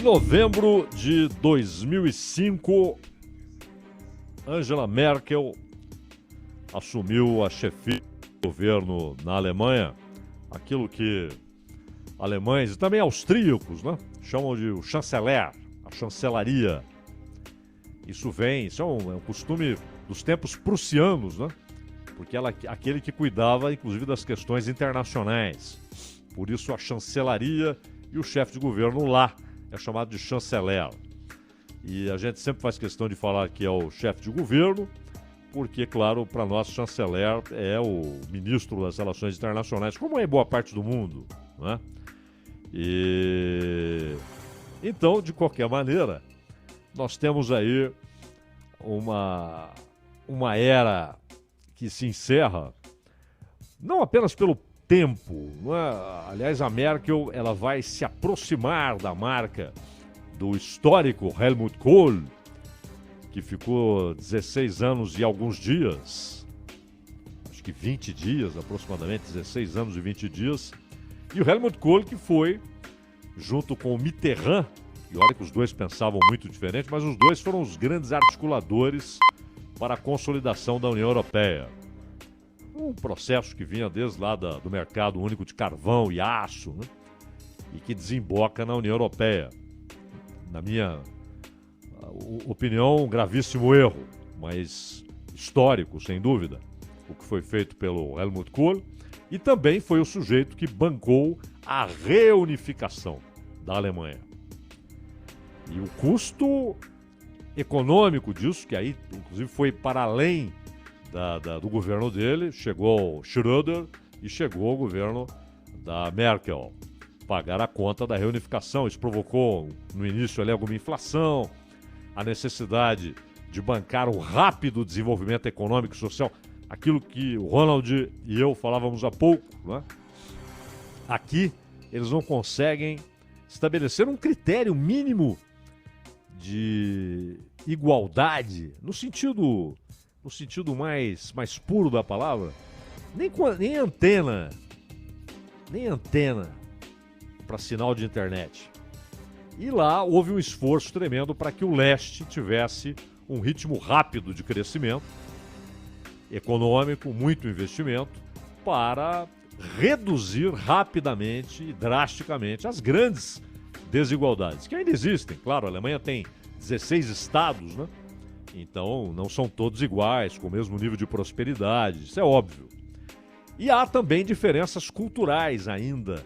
novembro de 2005, Angela Merkel assumiu a chefia do governo na Alemanha, aquilo que alemães e também austríacos, né, chamam de o chanceler, a chancelaria. Isso é um costume dos tempos prussianos, né? Porque aquele que cuidava, inclusive, das questões internacionais. Por isso a chancelaria e o chefe de governo lá é chamado de chanceler. E a gente sempre faz questão de falar que é o chefe de governo, porque, claro, para nós, chanceler é o ministro das Relações Internacionais, como é em boa parte do mundo, né? E então, de qualquer maneira, nós temos aí uma era que se encerra, não apenas pelo tempo, não é? Aliás, a Merkel ela vai se aproximar da marca do histórico Helmut Kohl, que ficou 16 anos e alguns dias, acho que 20 dias aproximadamente, 16 anos e 20 dias, e o Helmut Kohl que foi, junto com o Mitterrand, e olha que os dois pensavam muito diferente, mas os dois foram os grandes articuladores para a consolidação da União Europeia. Um processo que vinha desde lá do mercado único de carvão e aço, né? E que desemboca na União Europeia. Na minha opinião, um gravíssimo erro, mas histórico, sem dúvida, o que foi feito pelo Helmut Kohl, e também foi o sujeito que bancou a reunificação da Alemanha. E o custo econômico disso, que aí inclusive foi para além do governo dele, chegou Schröder e chegou o governo da Merkel. Pagar a conta da reunificação. Isso provocou no início ali alguma inflação, a necessidade de bancar o rápido desenvolvimento econômico e social, aquilo que o Ronald e eu falávamos há pouco, né? Aqui eles não conseguem estabelecer um critério mínimo de igualdade, no sentido mais puro da palavra, nem antena para sinal de internet. E lá houve um esforço tremendo para que o leste tivesse um ritmo rápido de crescimento econômico, muito investimento, para reduzir rapidamente e drasticamente as grandes desigualdades, que ainda existem. Claro, a Alemanha tem 16 estados, né? Então não são todos iguais, com o mesmo nível de prosperidade, isso é óbvio. E há também diferenças culturais ainda,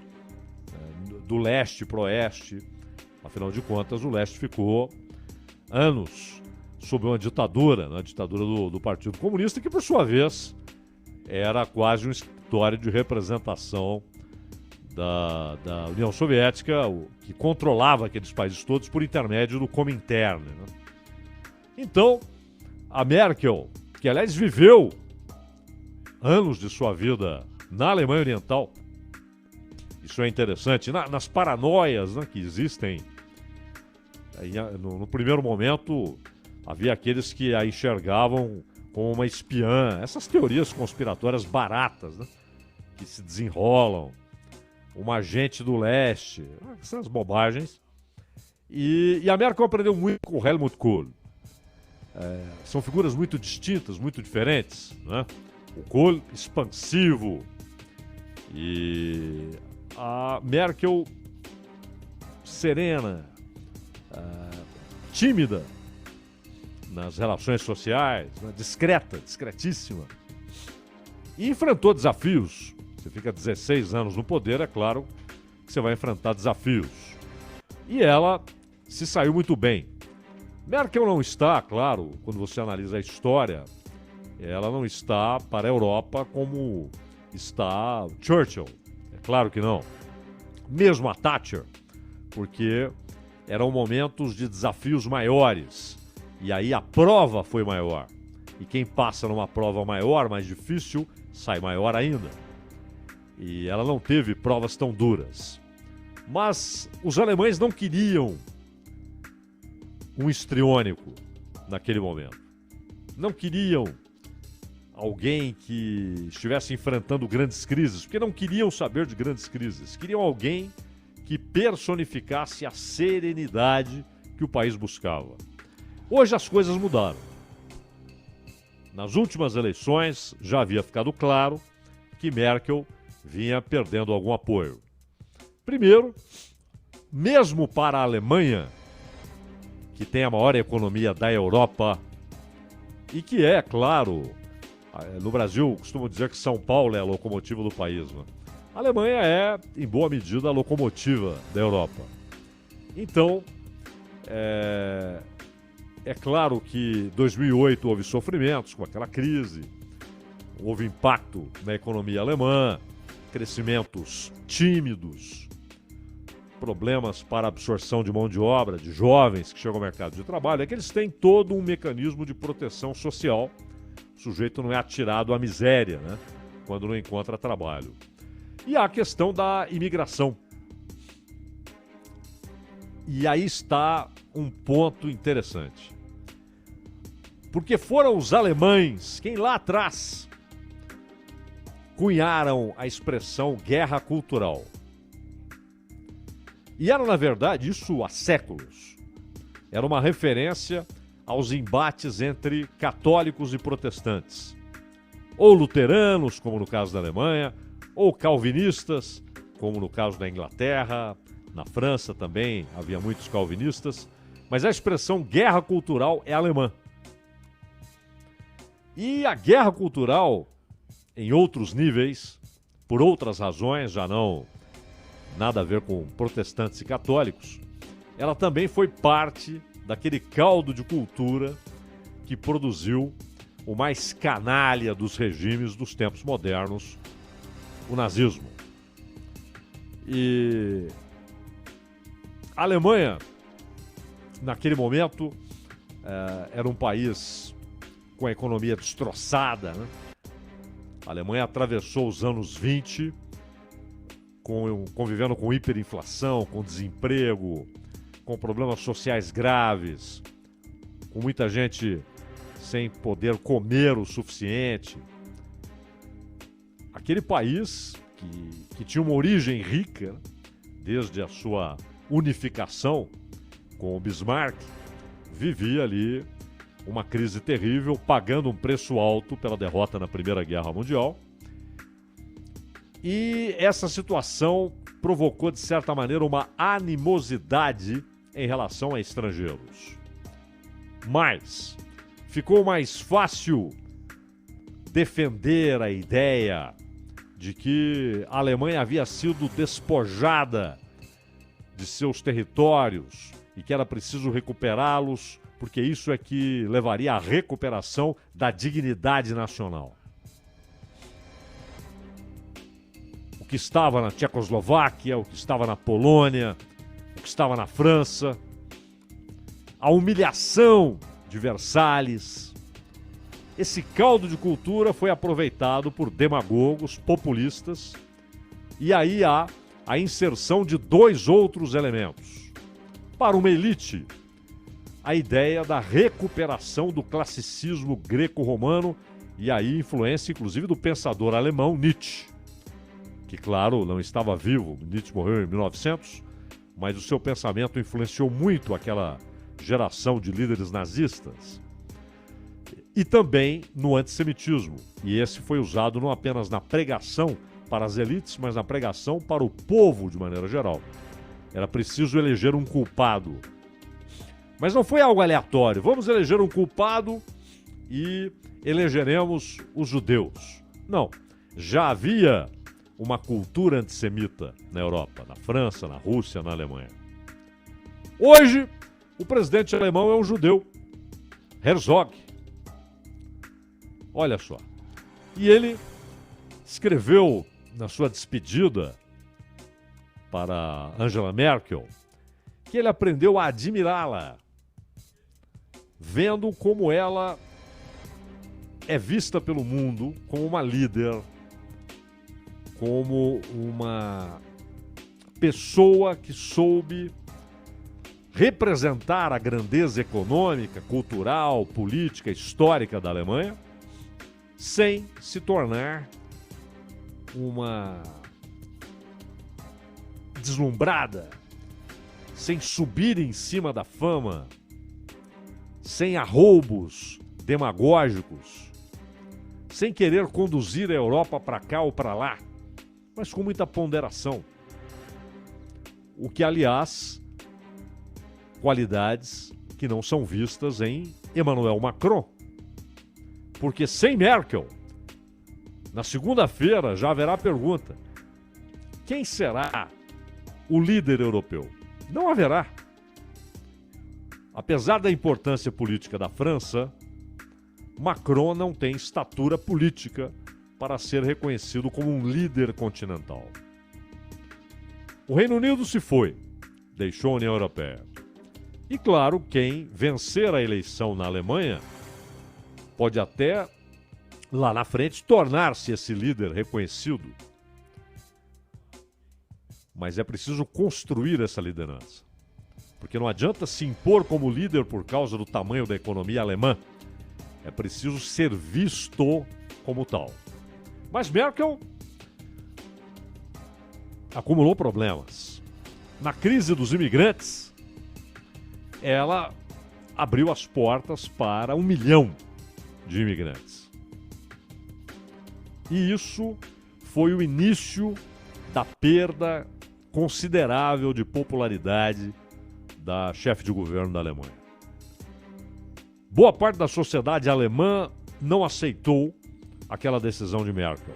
do leste para o oeste. Afinal de contas, o leste ficou anos sob uma ditadura, né? A ditadura do Partido Comunista, que por sua vez era quase um escritório de representação da União Soviética, que controlava aqueles países todos por intermédio do Comintern, né? Então, a Merkel, que aliás viveu anos de sua vida na Alemanha Oriental, isso é interessante, nas paranoias, né, que existem, no primeiro momento havia aqueles que a enxergavam como uma espiã, essas teorias conspiratórias baratas, né, que se desenrolam, uma agente do leste, essas bobagens. E a Merkel aprendeu muito com o Helmut Kohl. São figuras muito distintas, muito diferentes, né? O Kohl expansivo e a Merkel serena, tímida nas relações sociais, né? Discretíssima. E enfrentou desafios. Você fica 16 anos no poder, é claro que você vai enfrentar desafios. E ela se saiu muito bem. Merkel não está, claro, quando você analisa a história, ela não está para a Europa como está Churchill. É claro que não. Mesmo a Thatcher, porque eram momentos de desafios maiores. E aí a prova foi maior. E quem passa numa prova maior, mais difícil, sai maior ainda. E ela não teve provas tão duras. Mas os alemães não queriam um histriônico naquele momento. Não queriam alguém que estivesse enfrentando grandes crises, porque não queriam saber de grandes crises. Queriam alguém que personificasse a serenidade que o país buscava. Hoje as coisas mudaram. Nas últimas eleições já havia ficado claro que Merkel vinha perdendo algum apoio. Primeiro, mesmo para a Alemanha, que tem a maior economia da Europa e que é, claro, no Brasil costumam dizer que São Paulo é a locomotiva do país, né? A Alemanha é, em boa medida, a locomotiva da Europa. Então, é claro que em 2008 houve sofrimentos com aquela crise, houve impacto na economia alemã, crescimentos tímidos, problemas para absorção de mão de obra, de jovens que chegam ao mercado de trabalho. É que eles têm todo um mecanismo de proteção social. O sujeito não é atirado à miséria, né, quando não encontra trabalho. E há a questão da imigração. E aí está um ponto interessante. Porque foram os alemães quem lá atrás cunharam a expressão guerra cultural. E era, na verdade, isso há séculos. Era uma referência aos embates entre católicos e protestantes. Ou luteranos, como no caso da Alemanha, ou calvinistas, como no caso da Inglaterra, na França também havia muitos calvinistas. Mas a expressão guerra cultural é alemã. E a guerra cultural, em outros níveis, por outras razões, já não nada a ver com protestantes e católicos, ela também foi parte daquele caldo de cultura que produziu o mais canalha dos regimes dos tempos modernos, o nazismo. E a Alemanha, naquele momento, era um país com a economia destroçada, né? A Alemanha atravessou os anos 20 convivendo com hiperinflação, com desemprego, com problemas sociais graves, com muita gente sem poder comer o suficiente. Aquele país que tinha uma origem rica, desde a sua unificação com o Bismarck, vivia ali uma crise terrível, pagando um preço alto pela derrota na Primeira Guerra Mundial. E essa situação provocou, de certa maneira, uma animosidade em relação a estrangeiros. Mas ficou mais fácil defender a ideia de que a Alemanha havia sido despojada de seus territórios e que era preciso recuperá-los, porque isso é que levaria à recuperação da dignidade nacional. O que estava na Tchecoslováquia, o que estava na Polônia, o que estava na França, a humilhação de Versalhes. Esse caldo de cultura foi aproveitado por demagogos, populistas, e aí há a inserção de dois outros elementos. Para uma elite, a ideia da recuperação do classicismo greco-romano, e aí influência inclusive do pensador alemão Nietzsche, que, claro, não estava vivo. Nietzsche morreu em 1900, mas o seu pensamento influenciou muito aquela geração de líderes nazistas. E também no antissemitismo. E esse foi usado não apenas na pregação para as elites, mas na pregação para o povo de maneira geral. Era preciso eleger um culpado. Mas não foi algo aleatório. Vamos eleger um culpado e elegeremos os judeus. Não. Já havia uma cultura antissemita na Europa, na França, na Rússia, na Alemanha. Hoje, o presidente alemão é um judeu, Herzog. Olha só. E ele escreveu na sua despedida para Angela Merkel que ele aprendeu a admirá-la, vendo como ela é vista pelo mundo como uma líder, como uma pessoa que soube representar a grandeza econômica, cultural, política, histórica da Alemanha, sem se tornar uma deslumbrada, sem subir em cima da fama, sem arroubos demagógicos, sem querer conduzir a Europa para cá ou para lá, mas com muita ponderação. O que, aliás, qualidades que não são vistas em Emmanuel Macron. Porque sem Merkel, na segunda-feira já haverá pergunta: quem será o líder europeu? Não haverá. Apesar da importância política da França, Macron não tem estatura política para ser reconhecido como um líder continental. O Reino Unido se foi, deixou a União Europeia. E claro, quem vencer a eleição na Alemanha pode até, lá na frente, tornar-se esse líder reconhecido. Mas é preciso construir essa liderança. Porque não adianta se impor como líder por causa do tamanho da economia alemã. É preciso ser visto como tal. Mas Merkel acumulou problemas. Na crise dos imigrantes, ela abriu as portas para 1 milhão de imigrantes. E isso foi o início da perda considerável de popularidade da chefe de governo da Alemanha. Boa parte da sociedade alemã não aceitou aquela decisão de Merkel.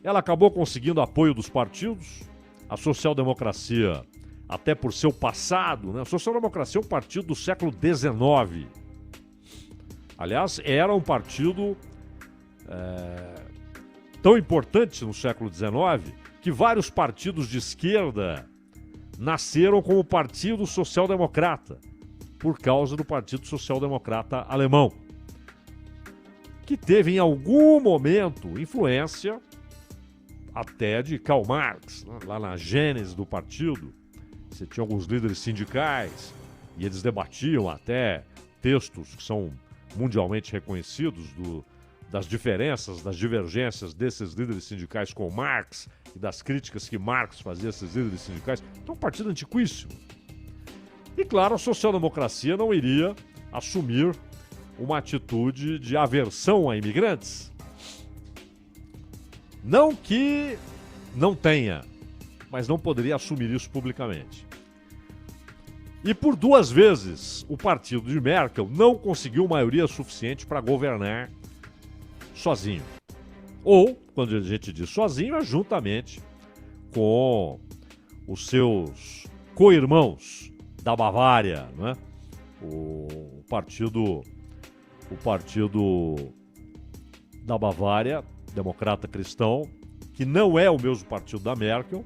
Ela acabou conseguindo apoio dos partidos, a social-democracia, até por seu passado, né? A social-democracia é um partido do século XIX. Aliás, era um partido tão importante no século XIX que vários partidos de esquerda nasceram como Partido Social-Democrata, por causa do Partido Social-Democrata Alemão, que teve em algum momento influência até de Karl Marx, né? Lá na gênese do partido. Você tinha alguns líderes sindicais e eles debatiam até textos que são mundialmente reconhecidos das diferenças, das divergências desses líderes sindicais com Marx e das críticas que Marx fazia a esses líderes sindicais. Então, um partido antiquíssimo. E, claro, a social-democracia não iria assumir uma atitude de aversão a imigrantes. Não que não tenha, mas não poderia assumir isso publicamente. E por 2 vezes o partido de Merkel não conseguiu maioria suficiente para governar sozinho. Ou, quando a gente diz sozinho, é juntamente com os seus co-irmãos da Bavária, né? O partido da Bavária, democrata cristão, que não é o mesmo partido da Merkel,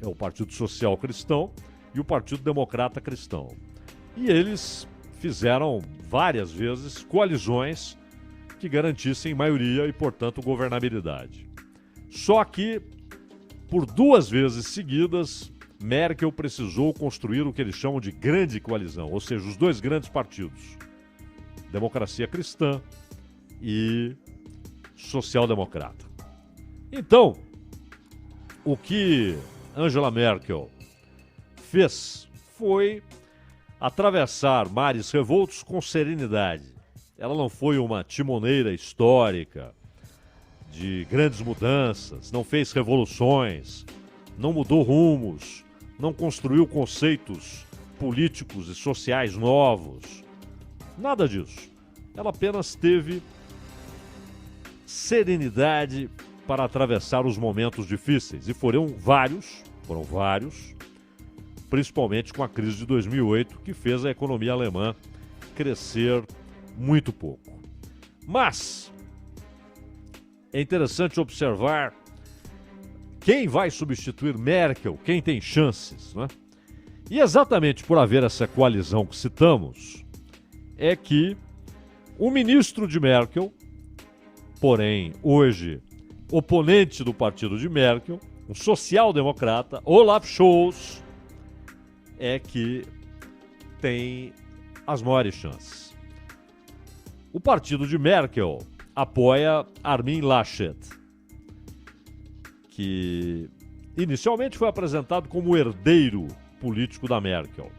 é o Partido Social Cristão e o Partido Democrata Cristão. E eles fizeram várias vezes coalizões que garantissem maioria e, portanto, governabilidade. Só que, por 2 vezes seguidas, Merkel precisou construir o que eles chamam de grande coalizão, ou seja, os 2 grandes partidos, Democracia Cristã e Social-Democrata. Então, o que Angela Merkel fez foi atravessar mares revoltos com serenidade. Ela não foi uma timoneira histórica de grandes mudanças, não fez revoluções, não mudou rumos, não construiu conceitos políticos e sociais novos. Nada disso. Ela apenas teve serenidade para atravessar os momentos difíceis. E foram vários, principalmente com a crise de 2008, que fez a economia alemã crescer muito pouco. Mas é interessante observar quem vai substituir Merkel, quem tem chances, né? E exatamente por haver essa coalizão que citamos, é que o ministro de Merkel, porém hoje oponente do partido de Merkel, um social-democrata, Olaf Scholz, é que tem as maiores chances. O partido de Merkel apoia Armin Laschet, que inicialmente foi apresentado como herdeiro político da Merkel.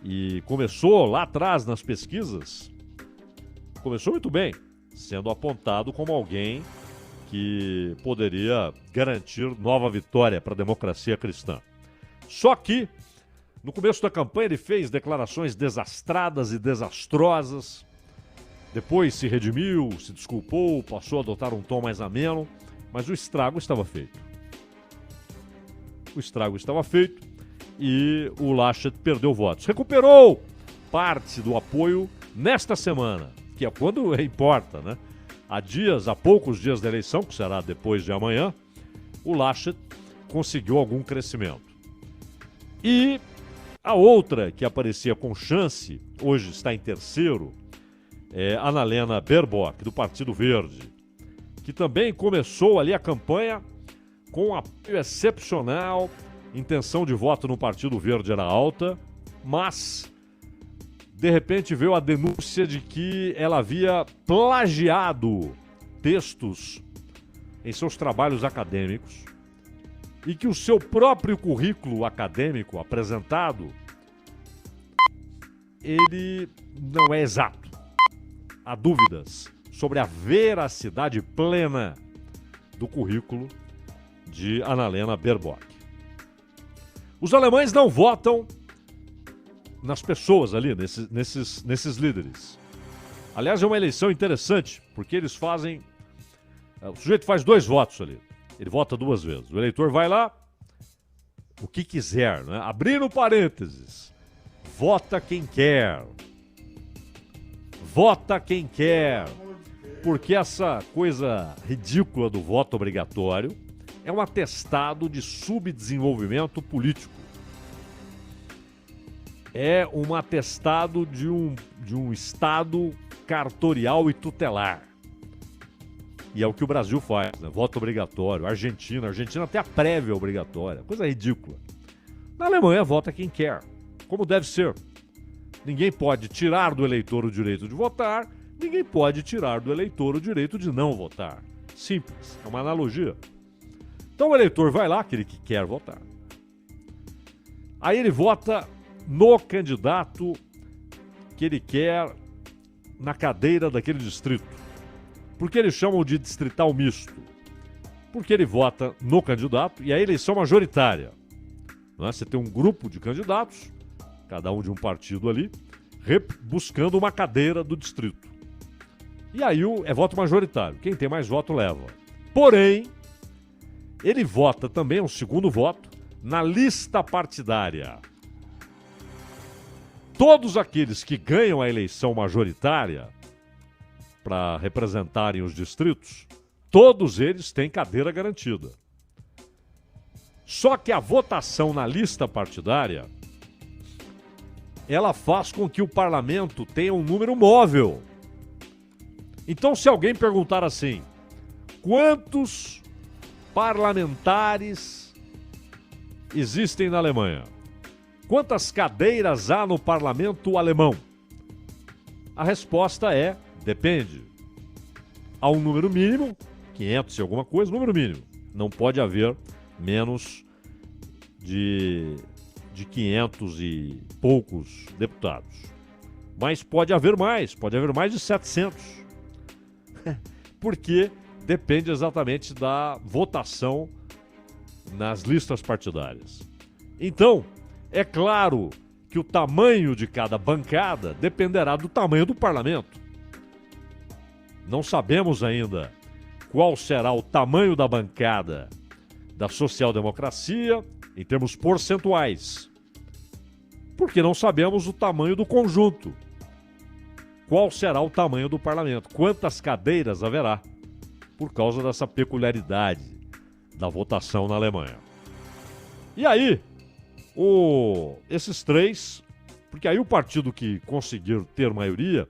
E começou lá atrás nas pesquisas, começou muito bem, sendo apontado como alguém que poderia garantir nova vitória para a democracia cristã. Só que, no começo da campanha, ele fez declarações desastradas e desastrosas. Depois se redimiu, se desculpou, passou a adotar um tom mais ameno, mas o estrago estava feito. O estrago estava feito e o Laschet perdeu votos. Recuperou parte do apoio nesta semana, que é quando importa, né? Há poucos dias da eleição, que será depois de amanhã, o Laschet conseguiu algum crescimento. E a outra que aparecia com chance, hoje está em terceiro, é Annalena Baerbock, do Partido Verde, que também começou ali a campanha com um apoio excepcional, intenção de voto no Partido Verde era alta, mas de repente veio a denúncia de que ela havia plagiado textos em seus trabalhos acadêmicos e que o seu próprio currículo acadêmico apresentado, ele não é exato. Há dúvidas sobre a veracidade plena do currículo de Annalena Baerbock. Os alemães não votam nas pessoas ali, nesses líderes. Aliás, é uma eleição interessante, porque eles fazem... O sujeito faz 2 votos ali. Ele vota 2 vezes. O eleitor vai lá, o que quiser, né? Abrindo parênteses. Vota quem quer. Vota quem quer. Porque essa coisa ridícula do voto obrigatório é um atestado de subdesenvolvimento político. É um atestado de um Estado cartorial e tutelar. E é o que o Brasil faz, né? Voto obrigatório. Argentina até a prévia é obrigatória. Coisa ridícula. Na Alemanha, vota quem quer. Como deve ser. Ninguém pode tirar do eleitor o direito de votar, ninguém pode tirar do eleitor o direito de não votar. Simples, é uma analogia. Então o eleitor vai lá, aquele que quer votar. Aí ele vota no candidato que ele quer na cadeira daquele distrito. Por que eles chamam de distrital misto? Porque ele vota no candidato e a eleição majoritária. Não é? Você tem um grupo de candidatos, cada um de um partido ali, buscando uma cadeira do distrito. E aí é voto majoritário. Quem tem mais voto leva. Porém, ele vota também, um segundo voto, na lista partidária. Todos aqueles que ganham a eleição majoritária para representarem os distritos, todos eles têm cadeira garantida. Só que a votação na lista partidária, ela faz com que o parlamento tenha um número móvel. Então, se alguém perguntar assim, quantos parlamentares existem na Alemanha? Quantas cadeiras há no parlamento alemão? A resposta é, depende. Há um número mínimo, 500 e alguma coisa, número mínimo. Não pode haver menos de 500 e poucos deputados. Mas pode haver mais de 700. Porque depende exatamente da votação nas listas partidárias. Então, é claro que o tamanho de cada bancada dependerá do tamanho do parlamento. Não sabemos ainda qual será o tamanho da bancada da social-democracia em termos percentuais, porque não sabemos o tamanho do conjunto. Qual será o tamanho do parlamento? Quantas cadeiras haverá? Por causa dessa peculiaridade da votação na Alemanha. E aí, esses três, porque aí o partido que conseguir ter maioria,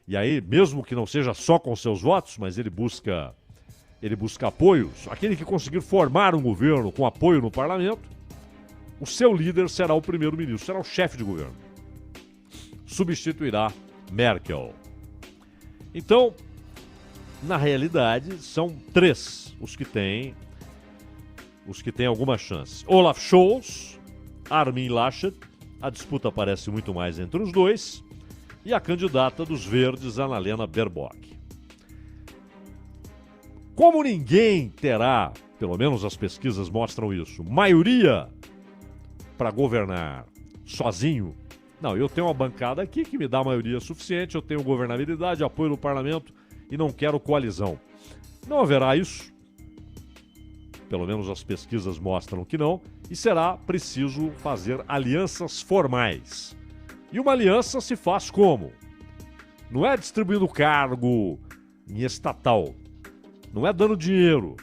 e aí mesmo que não seja só com seus votos, mas ele busca apoios, aquele que conseguir formar um governo com apoio no parlamento, o seu líder será o primeiro-ministro, será o chefe de governo. Substituirá Merkel. Então, na realidade, são 3 os que têm os que têm alguma chance. Olaf Scholz, Armin Laschet, a disputa parece muito mais entre os dois, e a candidata dos Verdes, Annalena Baerbock. Como ninguém terá, pelo menos as pesquisas mostram isso, maioria para governar sozinho, não, eu tenho uma bancada aqui que me dá a maioria suficiente, eu tenho governabilidade, apoio do parlamento e não quero coalizão. Não haverá isso, pelo menos as pesquisas mostram que não, e será preciso fazer alianças formais. E uma aliança se faz como? Não é distribuindo cargo em estatal, não é dando dinheiro,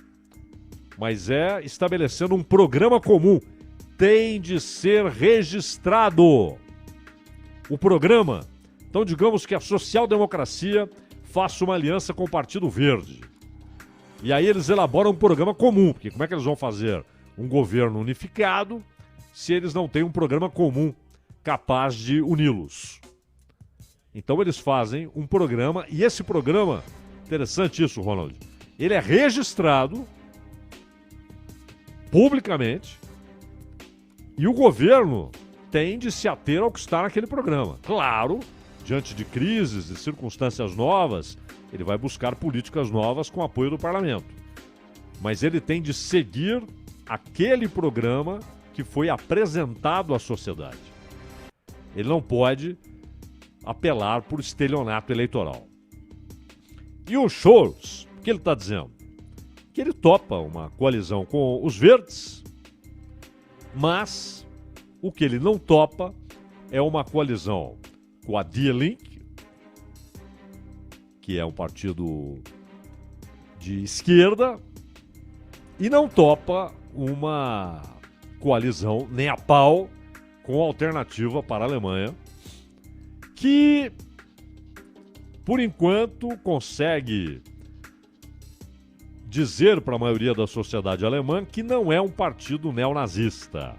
mas é estabelecendo um programa comum. Tem de ser registrado o programa. Então, digamos que a social-democracia faça uma aliança com o Partido Verde. E aí eles elaboram um programa comum, porque como é que eles vão fazer um governo unificado se eles não têm um programa comum capaz de uni-los? Então eles fazem um programa, e esse programa, interessante isso, Ronald, ele é registrado publicamente e o governo tem de se ater ao que está naquele programa. Claro, diante de crises e circunstâncias novas, ele vai buscar políticas novas com apoio do parlamento. Mas ele tem de seguir aquele programa que foi apresentado à sociedade. Ele não pode apelar por estelionato eleitoral. E o Scholz, o que ele está dizendo? Que ele topa uma coalizão com os Verdes, mas o que ele não topa é uma coalizão com a Die Linke, que é um partido de esquerda, e não topa uma coalizão nem a pau com a Alternativa para a Alemanha, que, por enquanto, consegue dizer para a maioria da sociedade alemã que não é um partido neonazista.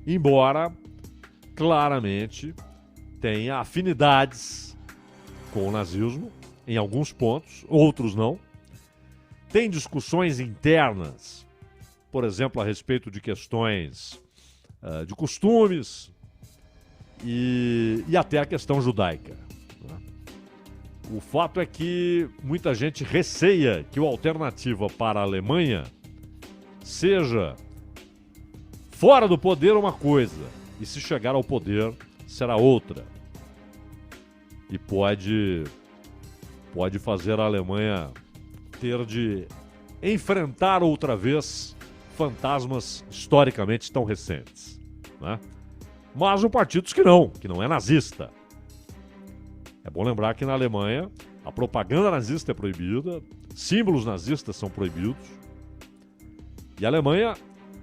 Embora, claramente, tenha afinidades com o nazismo, em alguns pontos, outros não. Tem discussões internas, por exemplo, a respeito de questões de costumes e até a questão judaica. O fato é que muita gente receia que a Alternativa para a Alemanha seja fora do poder uma coisa, e se chegar ao poder será outra. E pode fazer a Alemanha ter de enfrentar outra vez fantasmas historicamente tão recentes, né? Mas o partido diz que não é nazista. É bom lembrar que na Alemanha a propaganda nazista é proibida, símbolos nazistas são proibidos. E a Alemanha,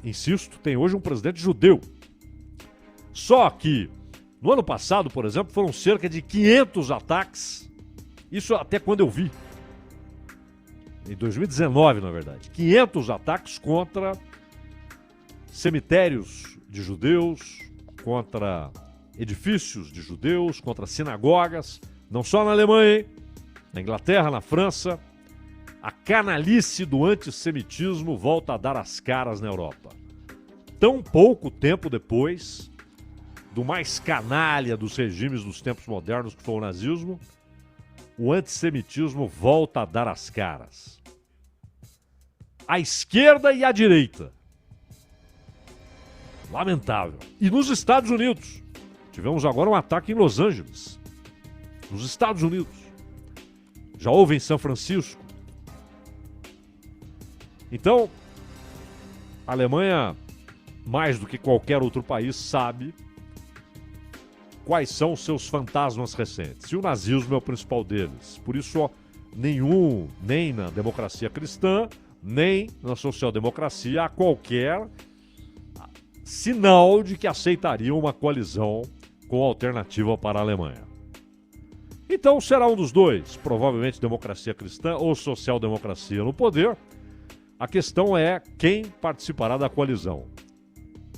insisto, tem hoje um presidente judeu. Só que no ano passado, por exemplo, foram cerca de 500 ataques. Isso até quando eu vi. Em 2019, na verdade. 500 ataques contra cemitérios de judeus, contra edifícios de judeus, contra sinagogas. Não só na Alemanha, hein? Na Inglaterra, na França. A canalice do antissemitismo volta a dar as caras na Europa. Tão pouco tempo depois do mais canalha dos regimes dos tempos modernos, que foi o nazismo, o antissemitismo volta a dar as caras. A esquerda e a direita. Lamentável. E nos Estados Unidos. Tivemos agora um ataque em Los Angeles. Nos Estados Unidos. Já houve em São Francisco. Então, a Alemanha, mais do que qualquer outro país, sabe quais são os seus fantasmas recentes. E o nazismo é o principal deles. Por isso, nem na democracia cristã, nem na social-democracia, há qualquer sinal de que aceitariam uma coalizão com a Alternativa para a Alemanha. Então será um dos dois, provavelmente democracia cristã ou social-democracia no poder. A questão é quem participará da coalizão.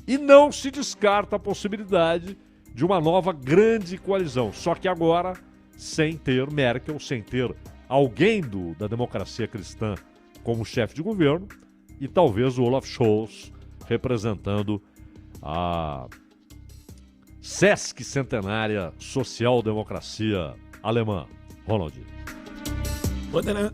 E não se descarta a possibilidade de uma nova grande coalizão, só que agora sem ter Merkel, sem ter alguém da democracia cristã como chefe de governo, e talvez o Olaf Scholz representando a Sesc Centenária Social-Democracia Alemã. Ronald.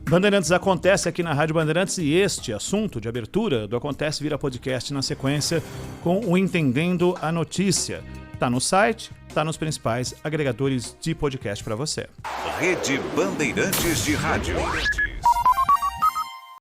Bandeirantes acontece aqui na Rádio Bandeirantes e este assunto de abertura do Acontece vira podcast na sequência com o Entendendo a Notícia. Tá no site, tá nos principais agregadores de podcast para você. Rede Bandeirantes de Rádio.